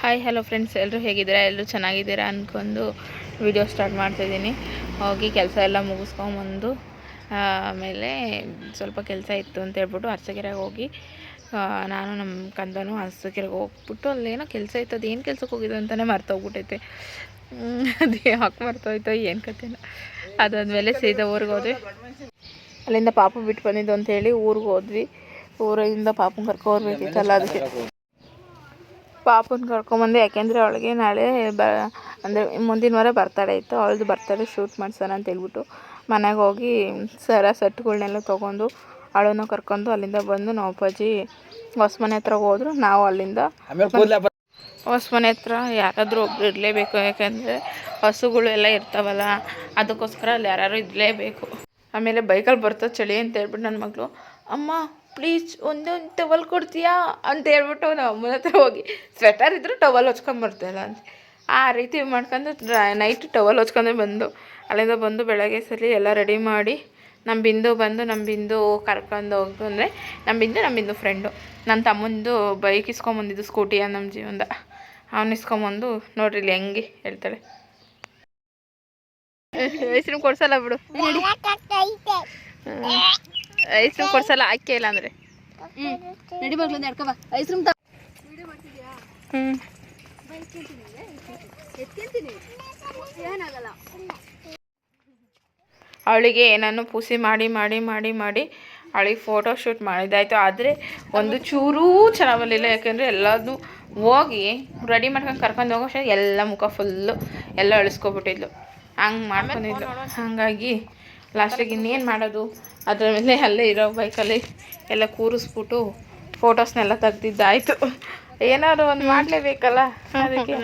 Hi hello friends, ಎಲ್ಲರೂ ಹೇಗಿದ್ದೀರಾ? ಎಲ್ಲರೂ ಚೆನ್ನಾಗಿದ್ದೀರಾ ಅಂದ್ಕೊಂಡು ವಿಡಿಯೋ ಸ್ಟಾರ್ಟ್ ಮಾಡ್ತಾಯಿದ್ದೀನಿ. ಹೋಗಿ ಕೆಲಸ ಎಲ್ಲ ಮುಗಿಸ್ಕೊಂಬಂದು ಆಮೇಲೆ ಸ್ವಲ್ಪ ಕೆಲಸ ಇತ್ತು ಅಂತ ಹೇಳ್ಬಿಟ್ಟು ಅರಸೀಕೆರೆಗೆ ಹೋಗಿ ನಾನು ನಮ್ಮ ಕಂದನು ಅರಸೀಕೆರೆಗೆ ಹೋಗ್ಬಿಟ್ಟು ಅಲ್ಲೇನೋ ಕೆಲಸ ಇತ್ತು. ಅದು ಏನು ಕೆಲಸಕ್ಕೆ ಹೋಗಿದ್ದು ಅಂತಲೇ ಮರ್ತೋಗ್ಬಿಟ್ಟೈತೆ. ಅದು ಯಾಕೆ ಮರ್ತೋಯ್ತೋ ಏನು ಕಥೆನೋ. ಅದಾದಮೇಲೆ ಸೀದಾ ಊರಿಗೆ ಹೋದ್ವಿ. ಅಲ್ಲಿಂದ ಪಾಪು ಬಿಟ್ಟು ಬಂದಿದ್ದು ಅಂತೇಳಿ ಊರಿಗೆ ಹೋದ್ವಿ. ಊರಿಂದ ಪಾಪುನ ಕರ್ಕೊಬರ್ಬೇಕಿತ್ತಲ್ಲ, ಅದಕ್ಕೆ ಪಾಪುನ ಕರ್ಕೊಂಬಂದು. ಯಾಕೆಂದರೆ ಅವಳಿಗೆ ನಾಳೆ ಅಂದರೆ ಮುಂದಿನ ವಾರ ಬರ್ತಡೇ ಇತ್ತು. ಅವಳದು ಬರ್ತಡೇ ಶೂಟ್ ಮಾಡ್ಸೋಣ ಅಂತ ಹೇಳ್ಬಿಟ್ಟು ಮನೆಗೆ ಹೋಗಿ ಸೆಟ್ಗಳನ್ನೆಲ್ಲ ತೊಗೊಂಡು ಅವಳನ್ನು ಕರ್ಕೊಂಡು ಅಲ್ಲಿಂದ ಬಂದು ನಾವು ಅಪ್ಪಾಜಿ ಹೊಸ್ಮನೆ ಹತ್ರ ಹೋದ್ರು. ನಾವು ಅಲ್ಲಿಂದ ಹೊಸ್ಮನೆ ಹತ್ರ ಯಾರಾದರೂ ಒಬ್ರು ಇರಲೇಬೇಕು. ಯಾಕೆಂದರೆ ಹಸುಗಳು ಎಲ್ಲ ಇರ್ತಾವಲ್ಲ, ಅದಕ್ಕೋಸ್ಕರ ಅಲ್ಲಿ ಯಾರು ಇರಲೇಬೇಕು. ಆಮೇಲೆ ಬೈಕಲ್ಲಿ ಬರ್ತದೆ ಚಳಿ ಅಂತ ಹೇಳ್ಬಿಟ್ಟು ನನ್ನ ಮಗಳು, ಅಮ್ಮ ಪ್ಲೀಸ್ ಒಂದೊಂದು ಟವಲ್ ಕೊಡ್ತೀಯಾ ಅಂತ ಹೇಳ್ಬಿಟ್ಟು ನಾವು ಅಮ್ಮನ ಹತ್ರ ಹೋಗಿ ಸ್ವೆಟರ್ ಇದ್ದರೂ ಟವಲ್ ಹೊಚ್ಕೊಂಬರ್ತಾಯಿಲ್ಲ ಅಂತ ಆ ರೀತಿ ಮಾಡ್ಕೊಂಡು ನೈಟ್ ಟವಲ್ ಹೊಚ್ಕೊಂಡೆ ಬಂದು ಅಲ್ಲಿಂದ ಬಂದು ಬೆಳಗ್ಗೆ ಸರಿ ಎಲ್ಲ ರೆಡಿ ಮಾಡಿ ನಮ್ಮ ಬಿಂದು ಕರ್ಕೊಂಡು ಹೋಗ್ತು. ಅಂದರೆ ನಮ್ಮ ಬಿಂದು ಫ್ರೆಂಡು ನನ್ನ ತಮ್ಮಂದು ಬೈಕ್ ಇಸ್ಕೊಂಬಂದಿದ್ದು, ಸ್ಕೂಟಿಯ ನಮ್ಮ ಜೀವನದ ಅವ್ನು ಇಸ್ಕೊಂಬಂದು ನೋಡ್ರಿ ಇಲ್ಲಿ ಹೆಂಗೆ ಹೇಳ್ತಾಳೆ. ಐಸ್ ಕ್ರೀಮ್ ಕೊಡ್ಸಲ್ಲ ಬಿಡು, ಐಸ್ ಕ್ರೀಮ್ ಕೊಡ್ಸಲ್ಲ, ಆಕೆ ಇಲ್ಲ ಅಂದರೆ ನಡಿ ಮಗ್ಳು ನಡ್ಕೊ ಐಸ್ ಕ್ರೀಮ್ ಅವಳಿಗೆ ಏನನ್ನು ಪೂಸಿ ಮಾಡಿ ಮಾಡಿ ಮಾಡಿ ಮಾಡಿ ಅವಳಿಗೆ ಫೋಟೋ ಶೂಟ್ ಮಾಡಿದ್ದಾಯಿತು. ಆದರೆ ಒಂದು ಚೂರೂ ಚೆನ್ನಾಗಿ ಬರಲಿಲ್ಲ. ಯಾಕೆಂದರೆ ಎಲ್ಲದೂ ಹೋಗಿ ರೆಡಿ ಮಾಡ್ಕೊಂಡು ಕರ್ಕೊಂಡು ಹೋಗೋ ಎಲ್ಲ ಮುಖ ಫುಲ್ಲು ಎಲ್ಲ ಅಳಿಸ್ಕೊಬಿಟ್ಟಿದ್ಲು. ಹಂಗೆ ಮಾಡ್ಕೊಂಡಿದ್ಲು. ಹಾಗಾಗಿ ಲಾಸ್ಟಿಗೆ ಇನ್ನೇನು ಮಾಡೋದು, ಅದರ ಮೇಲೆ ಅಲ್ಲೇ ಇರೋ ಬೈಕಲ್ಲಿ ಎಲ್ಲ ಕೂರಿಸ್ಬಿಟ್ಟು ಫೋಟೋಸ್ನೆಲ್ಲ ತೆಗ್ದಿದ್ದಾಯಿತು. ಏನಾದ್ರು ಒಂದು ಮಾಡಲೇಬೇಕಲ್ಲ, ಅದಕ್ಕೆ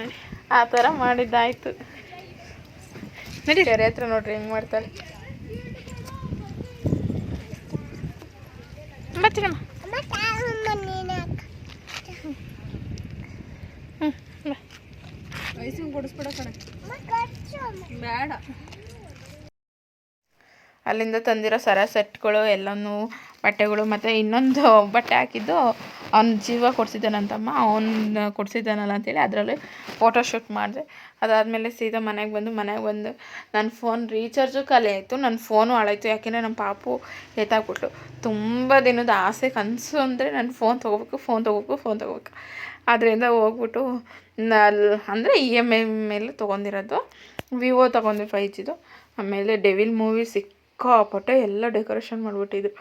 ಆ ಥರ ಮಾಡಿದ್ದಾಯಿತು. ನಡಿ ಕೆರೆ ಹತ್ರ ನೋಡ್ರಿ ಹೆಂಗೆ ಮಾಡ್ತಾರೆ. ಬರ್ತೀನಮ್ಮ. ಬೇಡ. ಅಲ್ಲಿಂದ ತಂದಿರೋ ಸೆಟ್ಗಳು ಎಲ್ಲನೂ ಬಟ್ಟೆಗಳು ಮತ್ತು ಇನ್ನೊಂದು ಬಟ್ಟೆ ಹಾಕಿದ್ದು ಅವ್ನ ಜೀವ ಕೊಡಿಸಿದ್ದಾನಂತಮ್ಮ, ಅವ್ನು ಕೊಡಿಸಿದ್ದಾನಲ್ಲ ಅಂತೇಳಿ ಅದರಲ್ಲಿ ಫೋಟೋ ಶೂಟ್ ಮಾಡಿದೆ. ಅದಾದಮೇಲೆ ಸೀದಾ ಮನೆಗೆ ಬಂದು ನನ್ನ ಫೋನ್ ರೀಚಾರ್ಜು ಖಾಲಿ ಆಯಿತು, ನನ್ನ ಫೋನು ಹಾಳಾಯಿತು. ಯಾಕೆಂದರೆ ನಮ್ಮ ಪಾಪು ಎತ್ತಾಕ್ಬಿಟ್ಲು. ತುಂಬ ದಿನದ ಆಸೆ ಕನಸು ಅಂದರೆ ನಾನು ಫೋನ್ ತೊಗೋಬೇಕು. ಅದರಿಂದ ಹೋಗ್ಬಿಟ್ಟು ಅಂದರೆ EMI ಮೇಲೆ ತೊಗೊಂಡಿರೋದು, ವಿವೋ ತೊಗೊಂಡ್ವಿ 5Gದು. ಆಮೇಲೆ ಡೆವಿಲ್ ಮೂವಿ ಸಿಕ್ಕಾಪಟ್ಟೆ ಎಲ್ಲ ಡೆಕೋರೇಷನ್ ಮಾಡಿಬಿಟ್ಟಿದ್ರು.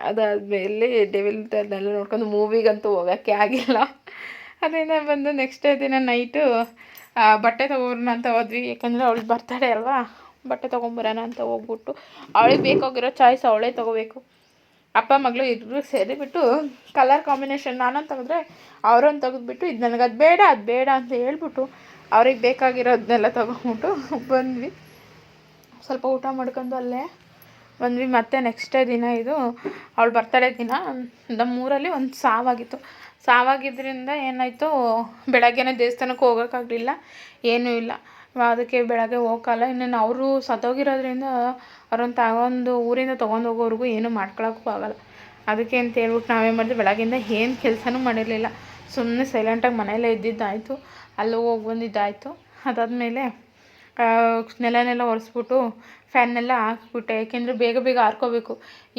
ಅದಾದಮೇಲೆ ಡೆವಿಲ್ದನ್ನೆಲ್ಲ ನೋಡ್ಕೊಂಡು ಮೂವಿಗಂತೂ ಹೋಗೋಕ್ಕೆ ಆಗಿಲ್ಲ. ಅದರಿಂದ ಬಂದು ನೆಕ್ಸ್ಟ್ ದಿನ ನೈಟು ಬಟ್ಟೆ ತೊಗೊಬರೋಣ ಅಂತ ಹೋದ್ವಿ. ಯಾಕಂದರೆ ಅವಳು ಬರ್ತಡೇ ಅಲ್ವಾ, ಬಟ್ಟೆ ತೊಗೊಂಬರೋಣ ಅಂತ ಹೋಗ್ಬಿಟ್ಟು ಅವಳಿಗೆ ಬೇಕಾಗಿರೋ ಚಾಯ್ಸ್ ಅವಳೇ ತೊಗೋಬೇಕು. ಅಪ್ಪ ಮಗಳು ಇಬ್ಬರು ಸೇರಿಬಿಟ್ಟು ಕಲರ್ ಕಾಂಬಿನೇಷನ್ ನಾನೊಂದು ತೆಗೆದ್ರೆ ಅವರೊಂದು ತೆಗೆದ್ಬಿಟ್ಟು ಇದು ನನಗೆ ಅದು ಬೇಡ ಅಂತ ಹೇಳ್ಬಿಟ್ಟು ಅವ್ರಿಗೆ ಬೇಕಾಗಿರೋದನ್ನೆಲ್ಲ ತೊಗೊಂಬಿಟ್ಟು ಬಂದ್ವಿ. ಸ್ವಲ್ಪ ಊಟ ಮಾಡ್ಕೊಂಡು ಅಲ್ಲೇ ಬಂದ್ವಿ. ಮತ್ತು ನೆಕ್ಸ್ಟ್ ದಿನ ಇದು ಅವಳು ಬರ್ತಡೇ ದಿನ ನಮ್ಮೂರಲ್ಲಿ ಒಂದು ಸಾವಾಗಿದ್ದರಿಂದ ಏನಾಯಿತು, ಬೆಳಗ್ಗೆನೇ ದೇವಸ್ಥಾನಕ್ಕೆ ಹೋಗೋಕ್ಕಾಗಲಿಲ್ಲ, ಏನೂ ಇಲ್ಲ. ಅದಕ್ಕೆ ಬೆಳಗ್ಗೆ ಹೋಗಲ್ಲ. ಇನ್ನೇನು ಅವರು ಸತ್ತೋಗಿರೋದ್ರಿಂದ ಅವ್ರನ್ನ ತಗೊಂಡು ಊರಿಂದ ತೊಗೊಂಡು ಹೋಗೋವರೆಗೂ ಏನೂ ಮಾಡ್ಕೊಳಕ್ಕೂ ಆಗಲ್ಲ. ಅದಕ್ಕೆ ಅಂತ ಹೇಳ್ಬಿಟ್ಟು ನಾವೇನು ಮಾಡಿದ್ವಿ, ಬೆಳಗ್ಗೆಯಿಂದ ಏನು ಕೆಲಸನೂ ಮಾಡಿರಲಿಲ್ಲ, ಸುಮ್ಮನೆ ಸೈಲೆಂಟಾಗಿ ಮನೆಯಲ್ಲೇ ಇದ್ದಿದ್ದಾಯಿತು. ಅಲ್ಲಿ ಹೋಗಿ ಬಂದಿದ್ದಾಯಿತು. ಅದಾದಮೇಲೆ ನೆಲನೆಲ್ಲ ಒರೆಸ್ಬಿಟ್ಟು ಫ್ಯಾನ್ನೆಲ್ಲ ಹಾಕ್ಬಿಟ್ಟೆ. ಏಕೆಂದರೆ ಬೇಗ ಆರ್ಕೋಬೇಕು.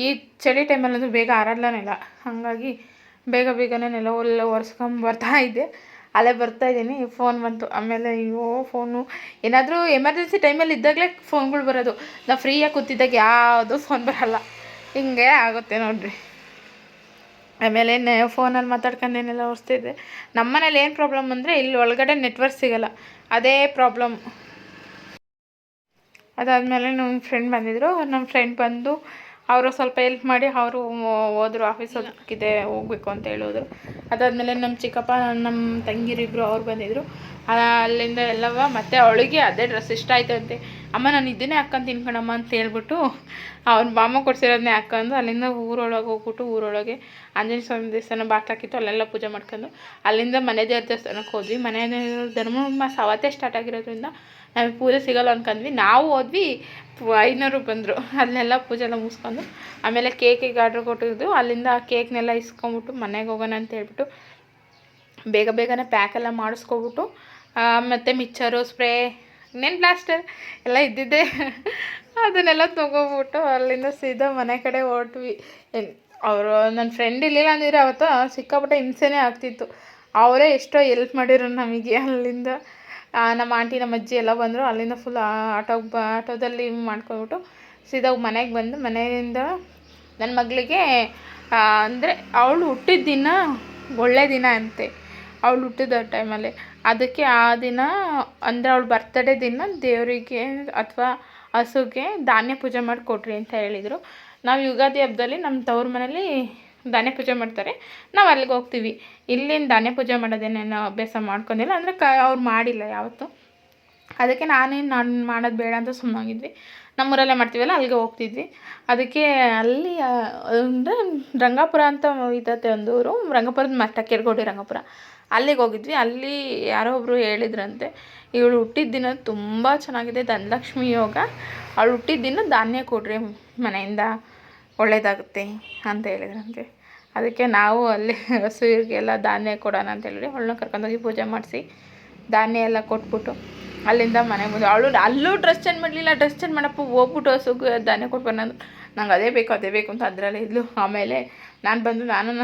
ಈ ಚಳಿ ಟೈಮಲ್ಲಂತೂ ಬೇಗ ಆರಲ್ಲನೆಲ್ಲ, ಹಾಗಾಗಿ ಬೇಗನೆ ನೆಲ ಒರೆಸ್ಕೊಂಬರ್ತಾಯಿದ್ದೆ. ಅಲ್ಲೇ ಬರ್ತಾಯಿದ್ದೀನಿ, ಫೋನ್ ಬಂತು. ಆಮೇಲೆ ಫೋನು ಏನಾದರೂ ಎಮರ್ಜೆನ್ಸಿ ಟೈಮಲ್ಲಿ ಇದ್ದಾಗಲೇ ಫೋನ್ಗಳು ಬರೋದು. ನಾವು ಫ್ರೀಯಾಗಿ ಕೂತಿದ್ದಾಗ ಯಾವುದೂ ಫೋನ್ ಬರೋಲ್ಲ. ಹಿಂಗೆ ಆಗುತ್ತೆ ನೋಡಿರಿ. ಆಮೇಲೆ ಫೋನಲ್ಲಿ ಮಾತಾಡ್ಕೊಂಡೇನೆಲ್ಲ ಒರೆಸ್ತಿದ್ದೆ. ನಮ್ಮ ಮನೇಲಿ ಏನು ಪ್ರಾಬ್ಲಮ್ ಅಂದರೆ ಇಲ್ಲಿ ಒಳಗಡೆ ನೆಟ್ವರ್ಕ್ ಸಿಗೋಲ್ಲ, ಅದೇ ಪ್ರಾಬ್ಲಮ್. ಅದಾದಮೇಲೆ ನಮ್ಮ ಫ್ರೆಂಡ್ ಬಂದಿದ್ದರು. ನಮ್ಮ ಫ್ರೆಂಡ್ ಬಂದು ಅವರು ಸ್ವಲ್ಪ ಹೆಲ್ಪ್ ಮಾಡಿ ಅವರು ಹೋದರು, ಆಫೀಸ್ ಹೋಗೋಕ್ಕಿದೆ ಹೋಗಬೇಕು ಅಂತ ಹೇಳಿದ್ರು. ಅದಾದಮೇಲೆ ನಮ್ಮ ಚಿಕ್ಕಪ್ಪ ನಮ್ಮ ತಂಗಿರಿಬ್ಬರು ಅವ್ರು ಬಂದಿದ್ದರು. ಅಲ್ಲಿಂದ ಎಲ್ಲವ ಮತ್ತು ಅವಳಿಗೆ ಅದೇ ಡ್ರೆಸ್ ಇಷ್ಟ ಆಯ್ತಂತೆ. ಅಮ್ಮ ನಾನು ಇದನ್ನೇ ಹಾಕ್ಕೊಂಡು ಕಣಮ್ಮ ಅಂತ ಹೇಳ್ಬಿಟ್ಟು ಅವ್ನ ಬಾಮ ಕೊಡ್ಸಿರೋದನ್ನೇ ಹಾಕ್ಕೊಂಡು ಅಲ್ಲಿಂದ ಊರೊಳಗೆ ಹೋಗ್ಬಿಟ್ಟು ಊರೊಳಗೆ ಆಂಜನೇಯ ಸ್ವಾಮಿ ದೇವಸ್ಥಾನ ಬಾಕ್ಲಾಕಿತ್ತು, ಅಲ್ಲೆಲ್ಲ ಪೂಜೆ ಮಾಡ್ಕೊಂಡು ಅಲ್ಲಿಂದ ಮನೆ ದೇವ್ರ ದೇವಸ್ಥಾನಕ್ಕೆ ಹೋದ್ವಿ. ಮನೆ ಧರ್ಮ ಮಾಸ ಅವತ್ತೇ ಸ್ಟಾರ್ಟ್ ಆಗಿರೋದ್ರಿಂದ ನಮಗೆ ಪೂಜೆ ಸಿಗೋಲ್ಲ ಅಂದ್ಕೊಂಡ್ವಿ. ನಾವು ಹೋದ್ವಿ, 500 ಬಂದರು. ಅಲ್ಲೆಲ್ಲ ಪೂಜೆ ಎಲ್ಲ ಮುಗಿಸ್ಕೊಂಡು ಆಮೇಲೆ ಕೇಕಿಗೆ ಆರ್ಡ್ರ್ ಕೊಟ್ಟಿದ್ದು. ಅಲ್ಲಿಂದ ಆ ಕೇಕ್ನೆಲ್ಲ ಇಸ್ಕೊಂಬಿಟ್ಟು ಮನೆಗೆ ಹೋಗೋಣ ಅಂತ ಹೇಳ್ಬಿಟ್ಟು ಬೇಗ ಬೇಗನೆ ಪ್ಯಾಕೆಲ್ಲ ಮಾಡಿಸ್ಕೊಬಿಟ್ಟು ಮತ್ತು ಮಿಕ್ಚರು ಸ್ಪ್ರೇ ಇನ್ನೇನು ಪ್ಲಾಸ್ಟರ್ ಎಲ್ಲ ಇದ್ದಿದ್ದೆ ಅದನ್ನೆಲ್ಲ ತೊಗೊಬಿಟ್ಟು ಅಲ್ಲಿಂದ ಸೀದಾ ಮನೆ ಕಡೆ ಹೊರಟ್ವಿ. ಅವರು ನನ್ನ ಫ್ರೆಂಡ್ ಇರಲಿಲ್ಲ ಅಂದಿದ್ರೆ ಅವತ್ತು ಸಿಕ್ಕಾಪಟ್ಟೆ ಹಿಂಸೆನೇ ಆಗ್ತಿತ್ತು. ಅವರೇ ಎಷ್ಟೋ ಎಲ್ಪ್ ಮಾಡಿದ್ರು ನಮಗೆ. ಅಲ್ಲಿಂದ ನಮ್ಮ ಆಂಟಿ ನಮ್ಮ ಅಜ್ಜಿ ಎಲ್ಲ ಬಂದರು. ಅಲ್ಲಿಂದ ಫುಲ್ ಆಟೋದಲ್ಲಿ ಮಾಡ್ಕೊಬಿಟ್ಟು ಸೀದಾ ಮನೆಗೆ ಬಂದು ಮನೆಯಿಂದ ನನ್ನ ಮಗಳಿಗೆ ಅಂದರೆ ಅವಳು ಹುಟ್ಟಿದ ದಿನ ಒಳ್ಳೆ ದಿನ ಅಂತೆ. ಅವಳು ಹುಟ್ಟಿದ ಟೈಮಲ್ಲಿ ಅದಕ್ಕೆ ಆ ದಿನ ಅಂದರೆ ಅವಳು ಬರ್ತಡೇ ದಿನ ದೇವರಿಗೆ ಅಥವಾ ಹಸುಗೆ ಧಾನ್ಯ ಪೂಜೆ ಮಾಡಿ ಕೊಡ್ರಿ ಅಂತ ಹೇಳಿದರು. ನಾವು ಯುಗಾದಿ ಹಬ್ಬದಲ್ಲಿ ನಮ್ಮ ತವ್ರ ಮನೇಲಿ ಧಾನ್ಯ ಪೂಜೆ ಮಾಡ್ತಾರೆ, ನಾವು ಅಲ್ಲಿಗೆ ಹೋಗ್ತೀವಿ. ಇಲ್ಲಿನ ಧಾನ್ಯ ಪೂಜೆ ಮಾಡೋದೇನೇನು ಅಭ್ಯಾಸ ಮಾಡ್ಕೊಂಡಿಲ್ಲ, ಅಂದರೆ ಅವ್ರು ಮಾಡಿಲ್ಲ ಯಾವತ್ತೂ. ಅದಕ್ಕೆ ನಾನು ಮಾಡೋದು ಬೇಡ ಅಂತ ಸುಮ್ಮನಾಗಿದ್ವಿ. ನಮ್ಮೂರಲ್ಲೇ ಮಾಡ್ತೀವಲ್ಲ ಅಲ್ಲಿಗೆ ಹೋಗ್ತಿದ್ವಿ. ಅದಕ್ಕೆ ಅಲ್ಲಿ ಅಂದರೆ ರಂಗಾಪುರ ಅಂತ ಇದತ್ತೆ ಒಂದು ಊರು, ರಂಗಾಪುರದ ಮಠ, ಕೆರಗೋಡಿ ರಂಗಾಪುರ, ಅಲ್ಲಿಗೆ ಹೋಗಿದ್ವಿ. ಅಲ್ಲಿ ಯಾರೋ ಒಬ್ಬರು ಹೇಳಿದ್ರಂತೆ, ಇವಳು ಹುಟ್ಟಿದ ದಿನ ತುಂಬ ಚೆನ್ನಾಗಿದೆ, ಧನಲಕ್ಷ್ಮಿ ಯೋಗ, ಅವಳು ಹುಟ್ಟಿದ ದಿನ ಧಾನ್ಯ ಕೊಡ್ರಿ ಮನೆಯಿಂದ ಒಳ್ಳೆಯದಾಗುತ್ತೆ ಅಂತ ಹೇಳಿದ್ರಂತೆ. ಅದಕ್ಕೆ ನಾವು ಅಲ್ಲಿ ಹಸುವಿಗೆಲ್ಲ ಧಾನ್ಯ ಕೊಡೋಣ ಅಂತ ಹೇಳಿದ್ರೆ ಅವಳನ್ನ ಕರ್ಕೊಂಡೋಗಿ ಪೂಜೆ ಮಾಡಿಸಿ ಧಾನ್ಯ ಎಲ್ಲ ಕೊಟ್ಬಿಟ್ಟು ಅಲ್ಲಿಂದ ಮನೆಗೆ ಬಂದು ಅವಳು ಅಲ್ಲೂ ಡ್ರೆಸ್ ಚೇಂಜ್ ಮಾಡಲಿಲ್ಲ. ಡ್ರೆಸ್ ಚೇಂಜ್ ಮಾಡಪ್ಪ ಹೋಗ್ಬಿಟ್ಟು ಹಸುಗೆ ಧಾನ್ಯ ಕೊಟ್ಟು ಬಂದು ನಂಗೆ ಅದೇ ಬೇಕು ಅಂತ ಅದರಲ್ಲಿ ಇದ್ಲು. ಆಮೇಲೆ ನಾನು ನನ್ನ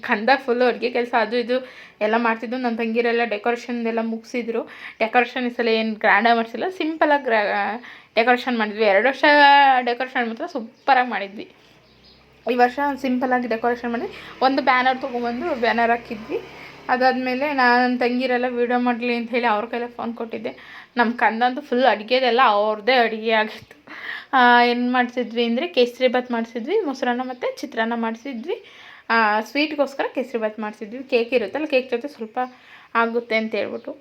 ಕಂದ ಫುಲ್ಲು ಅಡುಗೆ ಕೆಲಸ ಅದು ಇದು ಎಲ್ಲ ಮಾಡ್ತಿದ್ದು. ನನ್ನ ತಂಗಿರೆಲ್ಲ ಡೆಕೋರೇಷನ್ದೆಲ್ಲ ಮುಗಿಸಿದ್ರು. ಡೆಕೋರೇಷನ್ ಈ ಸಲ ಏನು ಗ್ರ್ಯಾಂಡಾಗಿ ಮಾಡಿಸಿಲ್ಲ, ಸಿಂಪಲಾಗಿ ಡೆಕೋರೇಷನ್ ಮಾಡಿದ್ವಿ. 2 ವರ್ಷ ಡೆಕೋರೇಷನ್ ಮಾತ್ರ ಸೂಪರಾಗಿ ಮಾಡಿದ್ವಿ. ಈ ವರ್ಷ ಸಿಂಪಲಾಗಿ ಡೆಕೋರೇಷನ್ ಮಾಡಿ ಒಂದು ಬ್ಯಾನರ್ ತೊಗೊಂಬಂದು ಬ್ಯಾನರ್ ಹಾಕಿದ್ವಿ. ಅದಾದಮೇಲೆ ನನ್ನ ತಂಗಿರೆಲ್ಲ ವೀಡಿಯೋ ಮಾಡಲಿ ಅಂತ ಹೇಳಿ ಅವ್ರ ಕೈಲೇ ಫೋನ್ ಕೊಟ್ಟಿದ್ದೆ. ನಮ್ಮ ಕಂದಂತೂ ಫುಲ್ ಅಡುಗೆದೆಲ್ಲ ಅವ್ರದ್ದೇ ಅಡುಗೆ ಆಗಿತ್ತು. ಏನು ಮಾಡಿಸಿದ್ವಿ ಅಂದರೆ ಕೇಸರಿಬಾತ್ ಮಾಡಿಸಿದ್ವಿ, ಮೊಸರನ್ನ ಮತ್ತು ಚಿತ್ರಾನ್ನ ಮಾಡಿಸಿದ್ವಿ. ಸ್ವೀಟ್ಗೋಸ್ಕರ ಕೇಸರಿಬಾತ್ ಮಾಡಿಸಿದ್ವಿ. ಕೇಕ್ ಇರುತ್ತಲ್ಲ, ಕೇಕ್ ಜೊತೆ ಸ್ವಲ್ಪ ಆಗುತ್ತೆ ಅಂತ ಹೇಳ್ಬಿಟ್ಟು.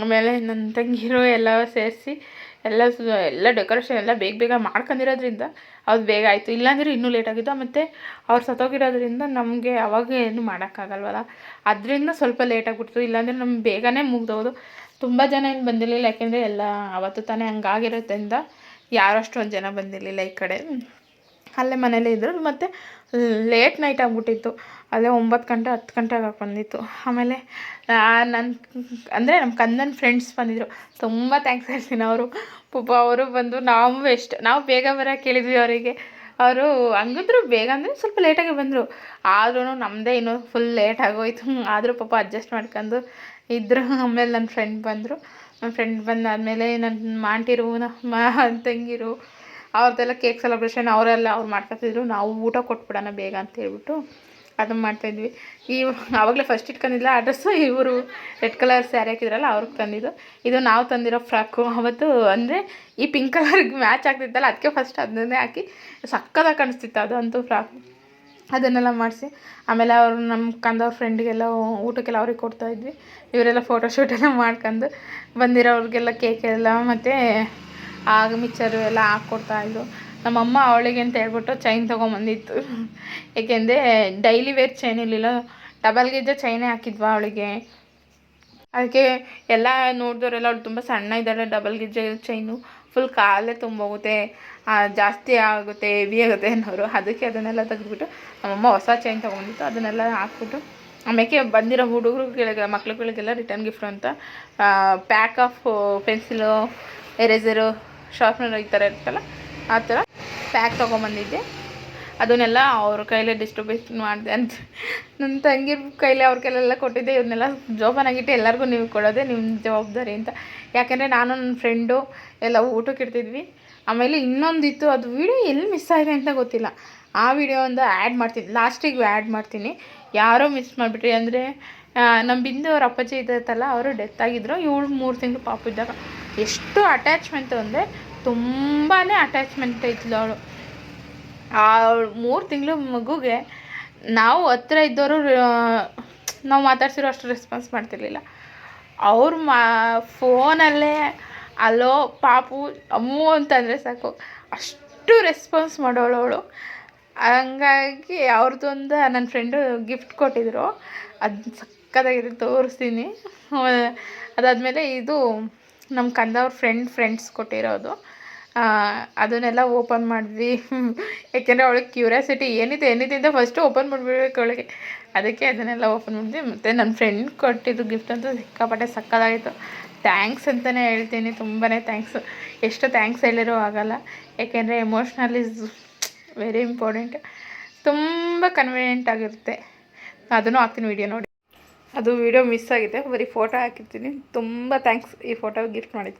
ಆಮೇಲೆ ನನ್ನ ತಂಗಿರು ಎಲ್ಲ ಸೇರಿಸಿ ಎಲ್ಲ ಡೆಕೋರೇಷನ್ ಎಲ್ಲ ಬೇಗ ಮಾಡ್ಕೊಂಡಿರೋದ್ರಿಂದ ಅದು ಬೇಗ ಆಯಿತು. ಇಲ್ಲಾಂದರೆ ಇನ್ನೂ ಲೇಟಾಗಿದ್ದು. ಮತ್ತು ಅವ್ರು ಸತ್ತೋಗಿರೋದ್ರಿಂದ ನಮಗೆ ಅವಾಗ ಏನು ಮಾಡೋಕ್ಕಾಗಲ್ವಲ್ಲ, ಅದರಿಂದ ಸ್ವಲ್ಪ ಲೇಟಾಗಿಬಿಡ್ತು. ಇಲ್ಲಾಂದರೆ ನಮ್ಗೆ ಬೇಗನೆ ಮುಗ್ದೋದು. ತುಂಬ ಜನ ಏನು ಬಂದಿರಲಿಲ್ಲ, ಯಾಕೆಂದರೆ ಎಲ್ಲ ಅವತ್ತು ತಾನೇ ಹಂಗಾಗಿರೋದ್ರಿಂದ ಯಾರು ಅಷ್ಟೊಂದು ಜನ ಬಂದಿರಲಿಲ್ಲ ಈ ಕಡೆ. ಅಲ್ಲೇ ಮನೇಲೇ ಇದ್ದರು. ಮತ್ತು ಲೇಟ್ ನೈಟ್ ಆಗಿಬಿಟ್ಟಿತ್ತು. ಅಲ್ಲೇ 9 ಗಂಟೆ 10 ಗಂಟೆಗೆ ಬಂದಿತ್ತು. ಆಮೇಲೆ ನಮ್ಮ ಕಂದನ ಫ್ರೆಂಡ್ಸ್ ಬಂದಿದ್ದರು. ತುಂಬ ಥ್ಯಾಂಕ್ಸ್ ಹೇಳ್ತೀನಿ. ಅವರು ಪಾಪ ಅವರು ಬಂದು ನಾವು ಬೇಗ ಬರೋಕ್ಕೆ ಕೇಳಿದ್ವಿ ಅವರಿಗೆ. ಅವರು ಹಂಗಿದ್ರು ಬೇಗ ಅಂದರೆ ಸ್ವಲ್ಪ ಲೇಟಾಗಿ ಬಂದರು. ಆದ್ರೂ ನಮ್ಮದೇ ಇನ್ನೂ ಫುಲ್ ಲೇಟ್ ಆಗೋಯ್ತು. ಆದರೂ ಪಾಪ ಅಡ್ಜಸ್ಟ್ ಮಾಡ್ಕೊಂಡು ಇದ್ದರು. ಆಮೇಲೆ ನನ್ನ ಫ್ರೆಂಡ್ ಬಂದಾದಮೇಲೆ ನನ್ನ ಆಂಟಿರು ನಮ್ಮ ತಂಗಿರು ಅವ್ರದ್ದೆಲ್ಲ ಕೇಕ್ ಸೆಲೆಬ್ರೇಷನ್ ಅವ್ರು ಮಾಡ್ಕೊತಿದ್ರು. ನಾವು ಊಟ ಕೊಟ್ಬಿಡೋಣ ಬೇಗ ಅಂತ ಹೇಳ್ಬಿಟ್ಟು ಅದನ್ನು ಮಾಡ್ತಾಯಿದ್ವಿ. ಆವಾಗಲೇ ಫಸ್ಟ್ ಇಟ್ಕೊಂಡಿಲ್ಲ ಆ ಡ್ರೆಸ್ಸು. ಇವರು ರೆಡ್ ಕಲರ್ ಸ್ಯಾರಿ ಹಾಕಿದ್ರಲ್ಲ ಅವ್ರಿಗೆ ತಂದಿದ್ದು. ಇದು ನಾವು ತಂದಿರೋ ಫ್ರಾಕು. ಅವತ್ತು ಅಂದರೆ ಈ ಪಿಂಕ್ ಕಲರ್ಗೆ ಮ್ಯಾಚ್ ಆಗ್ತಿತ್ತಲ್ಲ, ಅದಕ್ಕೆ ಫಸ್ಟ್ ಅದನ್ನೇ ಹಾಕಿ ಸಕ್ಕತ್ತಾಗಿ ಕಾಣಿಸ್ತಿತ್ತು ಅದು ಅಂತೂ ಫ್ರಾಕು. ಅದನ್ನೆಲ್ಲ ಮಾಡಿಸಿ ಆಮೇಲೆ ಅವರು ನಮ್ಮ ಕಂದವ್ರ ಫ್ರೆಂಡಿಗೆಲ್ಲ ಊಟಕ್ಕೆಲ್ಲ ಅವ್ರಿಗೆ ಕೊಡ್ತಾಯಿದ್ವಿ. ಇವರೆಲ್ಲ ಫೋಟೋಶೂಟೆಲ್ಲ ಮಾಡ್ಕೊಂಡು ಬಂದಿರೋರಿಗೆಲ್ಲ ಕೇಕೆಲ್ಲ ಮತ್ತು ಆಗ ಮಿಕ್ಚರು ಎಲ್ಲ ಹಾಕ್ಕೊಡ್ತಾಯಿದ್ರು. ನಮ್ಮಮ್ಮ ಅವಳಿಗೆ ಅಂತ ಹೇಳ್ಬಿಟ್ಟು ಚೈನ್ ತೊಗೊಂಬಂದಿತ್ತು. ಏಕೆಂದರೆ ಡೈಲಿ ವೇರ್ ಚೈನ್ ಇರಲಿಲ್ಲ, ಡಬಲ್ ಗೆಜ್ಜೆ ಚೈನೇ ಹಾಕಿದ್ವಾ ಅವಳಿಗೆ. ಅದಕ್ಕೆ ಎಲ್ಲ ನೋಡಿದವರೆಲ್ಲ ಅವಳು ತುಂಬ ಸಣ್ಣ ಇದ್ದಾಳೆ, ಡಬಲ್ ಗೆಜ್ಜೆ ಚೈನು ಫುಲ್ ಕಾಲೇ ತುಂಬೋಗುತ್ತೆ, ಜಾಸ್ತಿ ಆಗುತ್ತೆ, ಹೆವಿ ಆಗುತ್ತೆ ಅನ್ನೋರು. ಅದಕ್ಕೆ ಅದನ್ನೆಲ್ಲ ತೆಗೆದುಬಿಟ್ಟು ನಮ್ಮಮ್ಮ ಹೊಸ ಚೈನ್ ತೊಗೊಂಡಿತ್ತು. ಅದನ್ನೆಲ್ಲ ಹಾಕ್ಬಿಟ್ಟು ಆಮೇಲೆ ಬಂದಿರೋ ಮಕ್ಳುಗಳಿಗೆಲ್ಲ ರಿಟರ್ನ್ ಗಿಫ್ಟ್ ಅಂತ pack of pencil, eraser, sharpener ಈ ಥರ ಇರುತ್ತಲ್ಲ, ಆ ಥರ ಪ್ಯಾಕ್ ತೊಗೊಂಬಂದಿದ್ದೆ. ಅದನ್ನೆಲ್ಲ ಅವ್ರ ಕೈಲೇ ಡಿಸ್ಟ್ರಿಬ್ಯೂಷನ್ ಮಾಡಿದೆ ಅಂತ ನನ್ನ ತಂಗಿ ಕೈಲೇ ಅವ್ರ ಕೈಲೆಲ್ಲ ಕೊಟ್ಟಿದ್ದೆ. ಇವನ್ನೆಲ್ಲ ಜೋಪಾನಾಗಿಟ್ಟು ಎಲ್ಲರಿಗೂ ನೀವು ಕೊಡೋದೇ ನಿಮ್ಮ ಜವಾಬ್ದಾರಿ ಅಂತ. ಯಾಕೆಂದರೆ ನಾನು ನನ್ನ ಫ್ರೆಂಡು ಎಲ್ಲ ಊಟಕ್ಕೆ ಇರ್ತಿದ್ವಿ. ಆಮೇಲೆ ಇನ್ನೊಂದಿತ್ತು, ಅದು ವೀಡಿಯೋ ಎಲ್ಲಿ ಮಿಸ್ ಆಗಿದೆ ಅಂತ ಗೊತ್ತಿಲ್ಲ. ಆ ವಿಡಿಯೋ ಒಂದು ಆ್ಯಡ್ ಮಾಡ್ತೀನಿ, ಲಾಸ್ಟಿಗೆ ಆ್ಯಡ್ ಮಾಡ್ತೀನಿ. ಯಾರೋ ಮಿಸ್ ಮಾಡಿಬಿಟ್ರಿ. ಅಂದರೆ ನಮ್ಮ ಬಿಂದು ಅವ್ರ ಅಪ್ಪಾಜಿ ಇದ್ದತ್ತಲ್ಲ, ಅವರು ಡೆತ್ ಆಗಿದ್ರು. ಇವಳು 3 ತಿಂಗಳು ಪಾಪು ಇದ್ದಾಗ ಎಷ್ಟು ಅಟ್ಯಾಚ್ಮೆಂಟು ಅಂದರೆ ತುಂಬಾ ಅಟ್ಯಾಚ್ಮೆಂಟ್ ಇದ್ಲು ಅವಳು. 3 ತಿಂಗಳು ಮಗುಗೆ ನಾವು ಹತ್ರ ಇದ್ದವರು ನಾವು ಮಾತಾಡ್ಸಿರೋ ಅಷ್ಟು ರೆಸ್ಪಾನ್ಸ್ ಮಾಡ್ತಿರ್ಲಿಲ್ಲ. ಅವ್ರು ಫೋನಲ್ಲೇ ಅಲೋ ಪಾಪು ಅಮ್ಮು ಅಂತಂದರೆ ಸಾಕು ಅಷ್ಟು ರೆಸ್ಪಾನ್ಸ್ ಮಾಡೋಳು ಅವಳು. ಹಂಗಾಗಿ ಅವ್ರದ್ದೊಂದು ನನ್ನ ಫ್ರೆಂಡು ಗಿಫ್ಟ್ ಕೊಟ್ಟಿದ್ರು, ಅದು ಸಕ್ಕತ್ತಾಗಿದೆ, ತೋರಿಸ್ತೀನಿ. ಅದಾದಮೇಲೆ ಇದು ನಮ್ಮ ಕಂದವ್ರ ಫ್ರೆಂಡ್ಸ್ ಕೊಟ್ಟಿರೋದು. ಅದನ್ನೆಲ್ಲ ಓಪನ್ ಮಾಡಿದ್ವಿ. ಯಾಕೆಂದರೆ ಅವಳಿಗೆ ಕ್ಯೂರಿಯಾಸಿಟಿ ಏನಿದೆ ಅಂತ ಫಸ್ಟು ಓಪನ್ ಮಾಡಿಬಿಡ್ಬೇಕು ಅವಳಿಗೆ. ಅದಕ್ಕೆ ಅದನ್ನೆಲ್ಲ ಓಪನ್ ಮಾಡಿದ್ವಿ. ಮತ್ತು ನನ್ನ ಫ್ರೆಂಡ್ ಕೊಟ್ಟಿದ್ದು ಗಿಫ್ಟ್ ಅಂತೂ ಸಿಕ್ಕಾಪಟ್ಟೆ ಸಕ್ಕತ್ತಾಗಿತ್ತು. ಥ್ಯಾಂಕ್ಸ್ ಅಂತಲೇ ಹೇಳ್ತೀನಿ, ತುಂಬಾ ಥ್ಯಾಂಕ್ಸು. ಎಷ್ಟು ಥ್ಯಾಂಕ್ಸ್ ಹೇಳಿರೋ ಆಗಲ್ಲ. ಏಕೆಂದರೆ ಎಮೋಷ್ನಲ್ ಇಸ್ ವೆರಿ ಇಂಪಾರ್ಟೆಂಟ್. ತುಂಬ ಕನ್ವೀನಿಯೆಂಟ್ ಆಗಿರುತ್ತೆ. ಅದನ್ನು ಹಾಕ್ತೀನಿ ವಿಡಿಯೋ ನೋಡಿ. ಅದು ವಿಡಿಯೋ ಮಿಸ್ ಆಗಿದೆ, ಬರೀ ಫೋಟೋ ಹಾಕಿರ್ತೀನಿ. ತುಂಬ ಥ್ಯಾಂಕ್ಸ್ ಈ ಫೋಟೋ ಗಿಫ್ಟ್ ಮಾಡಿದ್ದು.